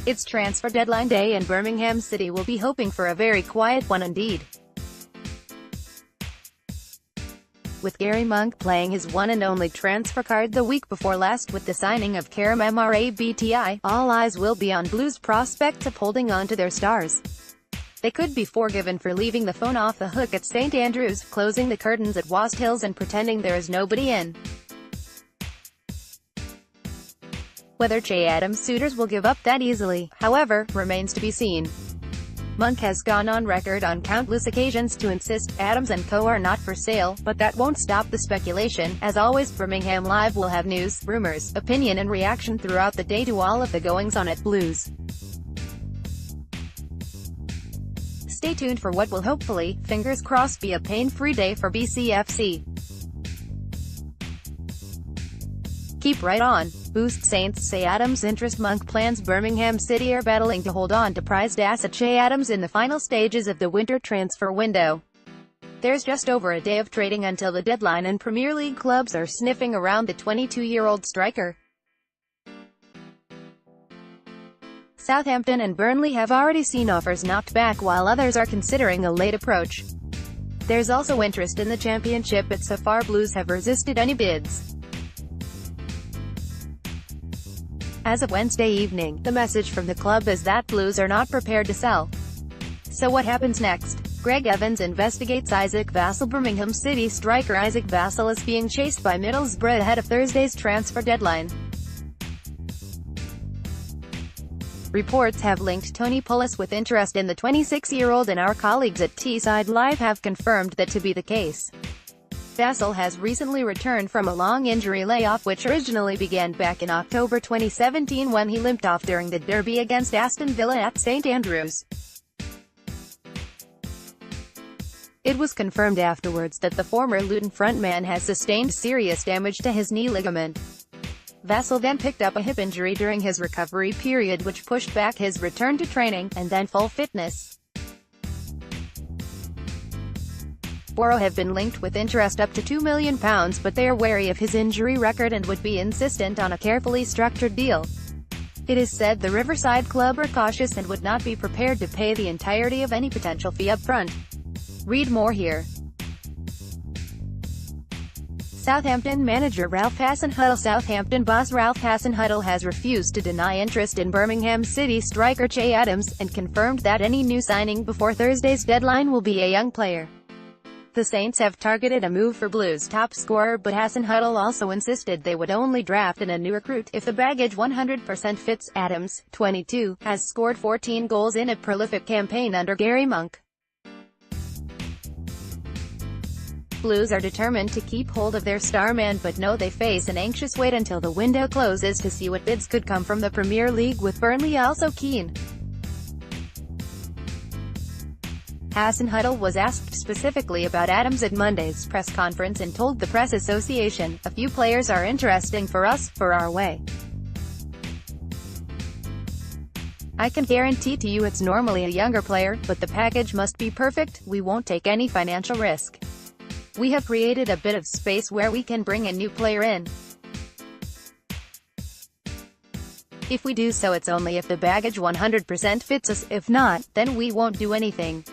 It's transfer deadline day and Birmingham City will be hoping for a very quiet one indeed. With Garry Monk playing his one and only transfer card the week before last with the signing of Kerim Mrabti, all eyes will be on Blues prospects of holding on to their stars. They could be forgiven for leaving the phone off the hook at St Andrews, closing the curtains at Wast Hills and pretending there is nobody in. Whether Che Adams' suitors will give up that easily, however, remains to be seen. Monk has gone on record on countless occasions to insist Adams and co are not for sale, but that won't stop the speculation. As always, Birmingham Live will have news, rumors, opinion and reaction throughout the day to all of the goings-on at Blues. Stay tuned for what will hopefully, fingers crossed, be a pain-free day for BCFC. Keep right on. Boost Saints say Adams' interest. Monk plans. Birmingham City are battling to hold on to prized asset Che Adams in the final stages of the winter transfer window. There's just over a day of trading until the deadline and Premier League clubs are sniffing around the 22-year-old striker. Southampton and Burnley have already seen offers knocked back while others are considering a late approach. There's also interest in the Championship, but so far Blues have resisted any bids. As of Wednesday evening, the message from the club is that Blues are not prepared to sell. So what happens next? Greg Evans investigates Isaac Vassell. Birmingham City striker Isaac Vassell is being chased by Middlesbrough ahead of Thursday's transfer deadline. Reports have linked Tony Pulis with interest in the 26-year-old, and our colleagues at Teesside Live have confirmed that to be the case. Vassell has recently returned from a long injury layoff which originally began back in October 2017 when he limped off during the derby against Aston Villa at St Andrews. It was confirmed afterwards that the former Luton frontman has sustained serious damage to his knee ligament. Vassell then picked up a hip injury during his recovery period which pushed back his return to training, and then full fitness. Borough have been linked with interest up to £2 million, but they are wary of his injury record and would be insistent on a carefully structured deal. It is said the Riverside club are cautious and would not be prepared to pay the entirety of any potential fee up front. Read more here. Southampton manager Ralph Hasenhüttl. Southampton boss Ralph Hasenhüttl has refused to deny interest in Birmingham City striker Che Adams, and confirmed that any new signing before Thursday's deadline will be a young player. The Saints have targeted a move for Blues top scorer, but Hasenhüttl also insisted they would only draft in a new recruit if the baggage 100% fits. Adams, 22, has scored 14 goals in a prolific campaign under Garry Monk. Blues are determined to keep hold of their star man, but know they face an anxious wait until the window closes to see what bids could come from the Premier League, with Burnley also keen. Hasenhüttl was asked specifically about Adams at Monday's press conference and told the Press Association, "A few players are interesting for us, for our way. I can guarantee to you it's normally a younger player, but the package must be perfect. We won't take any financial risk. We have created a bit of space where we can bring a new player in. If we do so, it's only if the baggage 100% fits us. If not, then we won't do anything.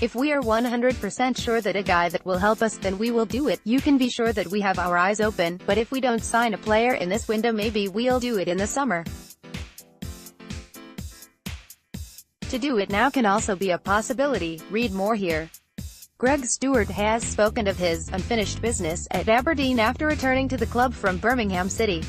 If we are 100% sure that a guy that will help us, then we will do it. You can be sure that we have our eyes open, but if we don't sign a player in this window, maybe we'll do it in the summer. To do it now can also be a possibility. Read more here." Greg Stewart has spoken of his unfinished business at Aberdeen after returning to the club from Birmingham City.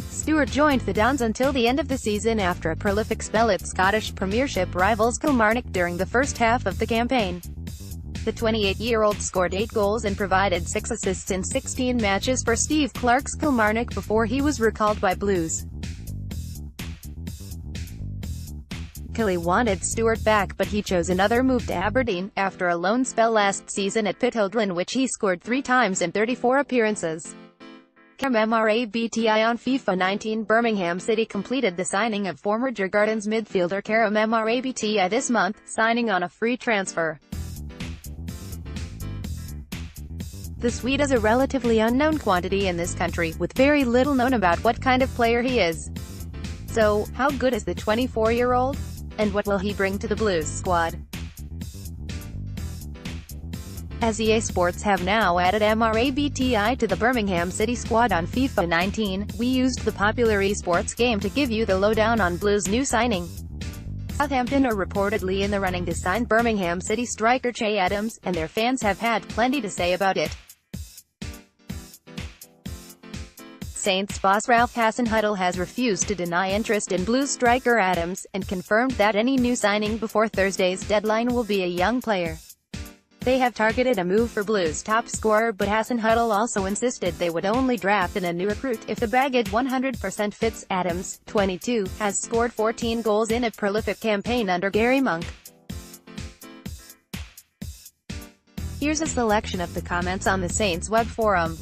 Stewart joined the Dons until the end of the season after a prolific spell at Scottish Premiership rivals Kilmarnock during the first half of the campaign. The 28-year-old scored 8 goals and provided 6 assists in 16 matches for Steve Clarke's Kilmarnock before he was recalled by Blues. Killie wanted Stewart back, but he chose another move to Aberdeen, after a loan spell last season at Pittoglin in which he scored 3 times in 34 appearances. Kerim Mrabti. On FIFA 19, Birmingham City completed the signing of former Djurgårdens midfielder Kerim Mrabti this month, signing on a free transfer. The Swede is a relatively unknown quantity in this country, with very little known about what kind of player he is. So, how good is the 24-year-old? And what will he bring to the Blues squad? As EA Sports have now added Mrabti to the Birmingham City squad on FIFA 19, we used the popular esports game to give you the lowdown on Blues' new signing. Southampton are reportedly in the running to sign Birmingham City striker Che Adams, and their fans have had plenty to say about it. Saints boss Ralph Hasenhüttl has refused to deny interest in Blues striker Adams, and confirmed that any new signing before Thursday's deadline will be a young player. They have targeted a move for Blues top scorer, but Hasenhüttl also insisted they would only draft in a new recruit if the baggage 100% fits. Adams, 22, has scored 14 goals in a prolific campaign under Garry Monk. Here's a selection of the comments on the Saints web forum.